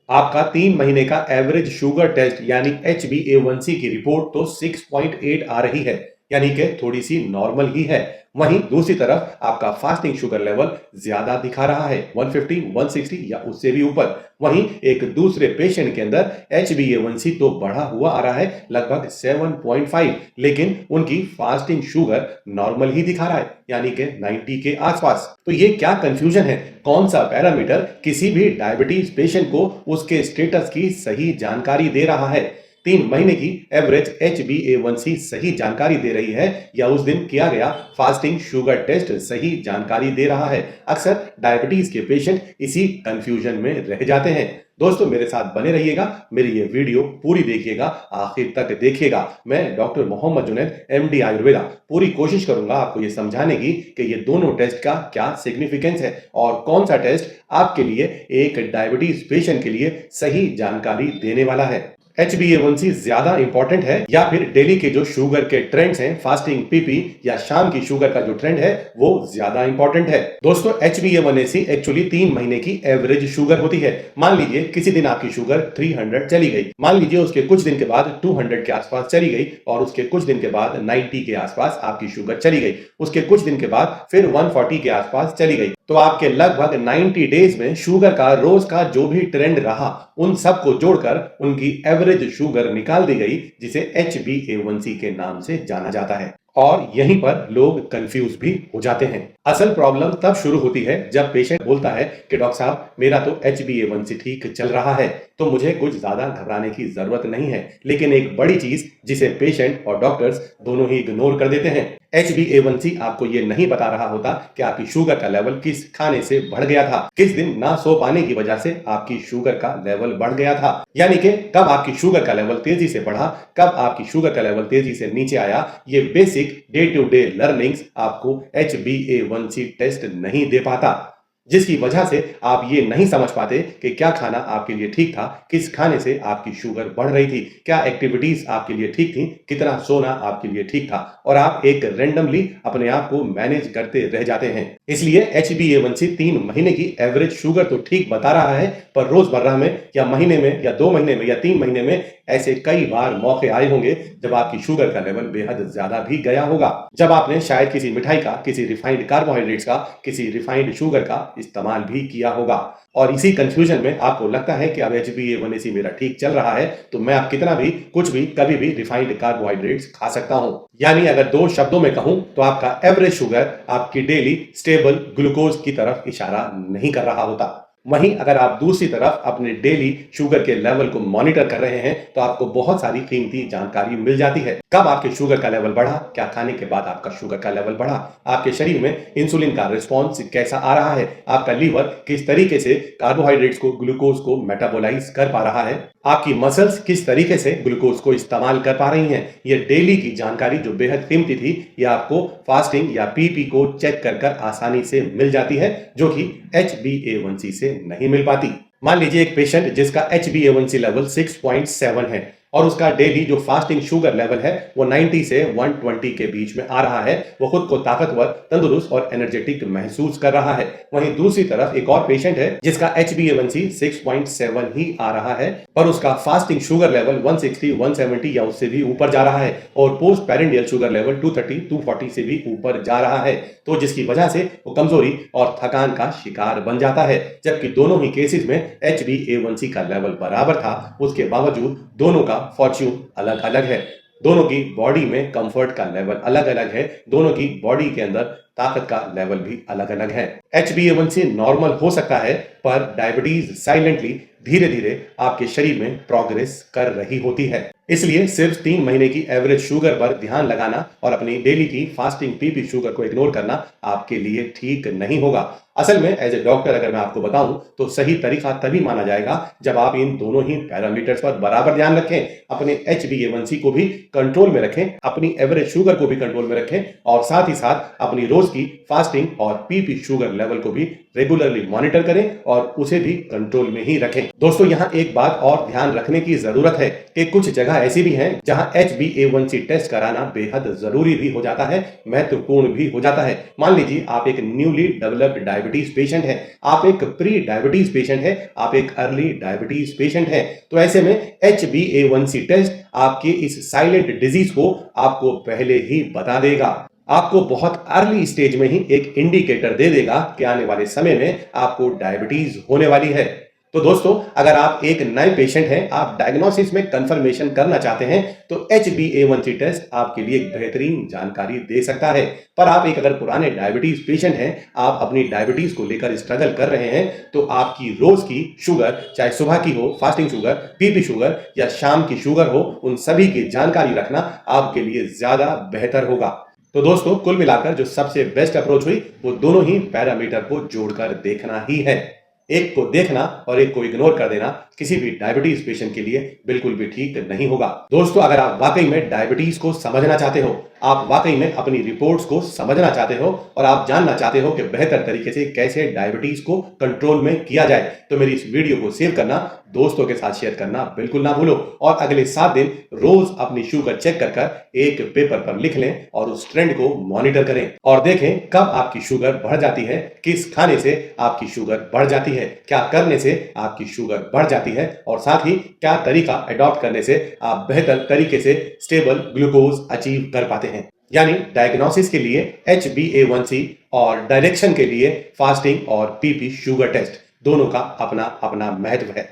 आपका 3 महीने का एवरेज शुगर टेस्ट यानी HbA1c की रिपोर्ट तो 6.8 आ रही है, यानी कि थोड़ी सी नॉर्मल ही है। वहीं दूसरी तरफ आपका फास्टिंग शुगर लेवल ज्यादा दिखा रहा है, 150, 160 या उससे भी ऊपर। वहीं एक दूसरे पेशेंट के अंदर HbA1c तो बढ़ा हुआ आ रहा है लगभग 7.5, लेकिन उनकी फास्टिंग शुगर नॉर्मल ही दिखा रहा है, यानी कि 90 के आसपास। तो ये क्या कंफ्यूजन है? कौन सा पैरामीटर किसी भी डायबिटीज पेशेंट को उसके स्टेटस की सही जानकारी दे रहा है? 3 महीने की एवरेज HbA1c सही जानकारी दे रही है या उस दिन किया गया फास्टिंग शुगर टेस्ट सही जानकारी दे रहा है? अक्सर डायबिटीज के पेशेंट इसी कंफ्यूजन में रह जाते हैं। दोस्तों मेरे साथ बने रहिएगा, मेरी ये वीडियो पूरी देखिएगा, आखिर तक देखिएगा। मैं डॉक्टर मोहम्मद जुनैद, MD आयुर्वेदा, पूरी कोशिश करूंगा आपको ये समझाने की कि ये दोनों टेस्ट का क्या सिग्निफिकेंस है और कौन सा टेस्ट आपके लिए एक डायबिटीज पेशेंट के लिए सही जानकारी देने वाला है। HbA1c ज्यादा इंपॉर्टेंट है या फिर डेली के जो शुगर के ट्रेंड्स हैं, फास्टिंग पीपी या शाम की शुगर का जो ट्रेंड है वो ज्यादा इंपॉर्टेंट है? दोस्तों HbA1c एक्चुअली 3 महीने की एवरेज शुगर होती है। मान लीजिए किसी दिन आपकी शुगर 300 चली गई, मान लीजिए उसके कुछ दिन के बाद 200 के आसपास चली गई और उसके कुछ दिन के बाद 90 के आसपास आपकी शुगर चली गई, उसके कुछ दिन के बाद फिर 140 के आसपास चली गई, तो आपके लगभग 90 डेज में शुगर का रोज का जो भी ट्रेंड रहा उन सब को जोड़कर उनकी एवरेज शुगर निकाल दी गई, जिसे HbA1c के नाम से जाना जाता है। और यहीं पर लोग कंफ्यूज भी हो जाते हैं। असल प्रॉब्लम तब शुरू होती है जब पेशेंट बोलता है कि डॉक्टर साहब मेरा तो HbA1c ठीक चल रहा है, तो मुझे कुछ ज्यादा घबराने की जरूरत नहीं है। लेकिन एक बड़ी चीज जिसे पेशेंट और डॉक्टर्स दोनों ही इग्नोर कर देते हैं, HbA1c आपको ये नहीं बता रहा होता कि आपकी शुगर का लेवल किस खाने से बढ़ गया था, किस दिन ना सो पाने की वजह से आपकी शुगर का लेवल बढ़ गया था, यानी कि कब आपकी शुगर का लेवल तेजी से बढ़ा, कब आपकी शुगर का लेवल तेजी से नीचे आया। ये basic day to day learnings आपको HbA1c टेस्ट नहीं दे पाता, जिसकी वजह से आप ये नहीं समझ पाते कि क्या खाना आपके लिए ठीक था, किस खाने से आपकी शुगर बढ़ रही थी, क्या एक्टिविटीज आपके लिए ठीक थी, कितना सोना आपके लिए ठीक था, और आप एक रैंडमली अपने आप को मैनेज करते रह जाते हैं। इसलिए HbA1c 3 महीने की एवरेज शुगर तो ठीक बता रहा है, पर रोजमर्रा में या महीने में या 2 महीने में या 3 महीने में ऐसे कई बार मौके आए होंगे जब आपकी शुगर का लेवल बेहद ज्यादा भी गया होगा, जब आपने शायद किसी मिठाई का, किसी रिफाइंड कार्बोहाइड्रेट्स का, किसी रिफाइंड शुगर का इस्तेमाल भी किया होगा। और इसी कंफ्यूजन में आपको लगता है कि अब HbA1c मेरा ठीक चल रहा है, तो मैं अब कितना भी कुछ भी कभी भी रिफाइंड कार्बोहाइड्रेट्स खा सकता हूं। यानी अगर 2 शब्दों में कहूं तो आपका एवरेज शुगर आपकी डेली स्टेबल ग्लूकोज की तरफ इशारा नहीं कर रहा होता। वहीं अगर आप दूसरी तरफ अपने डेली शुगर के लेवल को मॉनिटर कर रहे हैं तो आपको बहुत सारी कीमती जानकारी मिल जाती है। कब आपके शुगर का लेवल बढ़ा, क्या खाने के बाद आपका शुगर का लेवल बढ़ा, आपके शरीर में इंसुलिन का रिस्पॉन्स कैसा आ रहा है, आपका लीवर किस तरीके से कार्बोहाइड्रेट्स को, ग्लूकोज को मेटाबोलाइज कर पा रहा है, आपकी मसल्स किस तरीके से ग्लूकोज को इस्तेमाल कर पा रही हैं। ये डेली की जानकारी जो बेहद कीमती थी, ये आपको फास्टिंग या पीपी को चेक कर आसानी से मिल जाती है, जो कि HbA1c से नहीं मिल पाती। मान लीजिए एक पेशेंट जिसका HbA1c लेवल 6.7 है और उसका डेली जो फास्टिंग शुगर लेवल है वो 90 से 120 के बीच में आ रहा है। वो खुद को ताकतवर, तंदुरुस्त और एनर्जेटिक महसूस कर रहा है। वहीं दूसरी तरफ एक और पेशेंट है जिसका HbA1c 6.7 ही आ रहा है, पर उसका फास्टिंग शुगर लेवल 160, 170 या उससे भी ऊपर जा रहा है और पोस्ट पेरिंडियल शुगर लेवल 230, 240 से भी ऊपर जा रहा है, तो जिसकी वजह से वो कमजोरी और थकान का शिकार बन जाता है। जबकि दोनों ही केसेस में HbA1c का लेवल बराबर था, उसके बावजूद दोनों का फॉर्च्यून अलग अलग है। दोनों की बॉडी में कंफर्ट का लेवल अलग अलग है, दोनों की बॉडी के अंदर ताकत का लेवल भी अलग अलग है। HbA1c नॉर्मल हो सकता है, पर डायबिटीज साइलेंटली धीरे धीरे आपके शरीर में प्रोग्रेस कर रही होती है। इसलिए सिर्फ 3 महीने की एवरेज शुगर पर ध्यान लगाना और अपनी डेली की फास्टिंग पीपी शुगर को इग्नोर करना आपके लिए ठीक नहीं होगा। असल में एज ए डॉक्टर अगर मैं आपको बताऊं तो सही तरीका तभी माना जाएगा जब आप इन दोनों ही पैरामीटर्स पर बराबर ध्यान रखें, अपने HbA1c को भी कंट्रोल में रखें, अपनी एवरेज शुगर को भी कंट्रोल में रखें और साथ ही साथ अपनी रोज की फास्टिंग और पीपी शुगर लेवल को भी रेगुलरली मॉनिटर करें और उसे भी कंट्रोल में ही रखें। दोस्तों यहाँ एक बात और ध्यान रखने की जरूरत है कि कुछ जगह ऐसी भी हैं जहां HbA1c टेस्ट कराना बेहद जरूरी भी हो जाता है, महत्वपूर्ण भी हो जाता है। मान लीजिए आप एक न्यूली डेवलप्ड डायबिटीज पेशेंट है, आप एक प्री डायबिटीज पेशेंट है, आप एक अर्ली डायबिटीज पेशेंट है, तो ऐसे में HbA1c टेस्ट आपकी इस साइलेंट डिजीज को आपको पहले ही बता देगा, आपको बहुत अर्ली स्टेज में ही एक इंडिकेटर दे देगा कि आने वाले समय में आपको डायबिटीज होने वाली है। तो दोस्तों अगर आप एक नए पेशेंट हैं, आप डायग्नोसिस में कंफर्मेशन करना चाहते हैं, तो HbA1c टेस्ट आपके लिए एक बेहतरीन जानकारी दे सकता है। पर आप एक अगर पुराने डायबिटीज पेशेंट हैं, आप अपनी डायबिटीज को लेकर स्ट्रगल कर रहे हैं, तो आपकी रोज की शुगर, चाहे सुबह की हो फास्टिंग शुगर, बीपी शुगर या शाम की शुगर हो, उन सभी की जानकारी रखना आपके लिए ज्यादा बेहतर होगा। तो दोस्तों कुल मिलाकर जो सबसे बेस्ट अप्रोच हुई वो दोनों ही पैरामीटर को जोड़कर देखना ही है। एक को देखना और एक को इग्नोर कर देना किसी भी डायबिटीज पेशेंट के लिए बिल्कुल भी ठीक नहीं होगा। दोस्तों अगर आप वाकई में डायबिटीज को समझना चाहते हो, आप वाकई में अपनी रिपोर्ट्स को समझना चाहते हो और आप जानना चाहते हो कि बेहतर तरीके से कैसे डायबिटीज को कंट्रोल में किया जाए, तो मेरी इस वीडियो को सेव करना, दोस्तों के साथ शेयर करना बिल्कुल ना भूलो और अगले 7 दिन रोज अपनी शुगर चेक कर एक पेपर पर लिख लें और उस ट्रेंड को मॉनिटर करें और देखें कब आपकी शुगर बढ़ जाती है, किस खाने से आपकी शुगर बढ़ जाती है, क्या करने से आपकी शुगर बढ़ जाती है और साथ ही क्या तरीका अडॉप्ट करने से आप बेहतर तरीके से स्टेबल ग्लूकोज अचीव कर पाते हैं। यानी डायग्नोसिस के लिए HbA1c और डायरेक्शन के लिए फास्टिंग और पीपी शुगर टेस्ट, दोनों का अपना अपना महत्व है।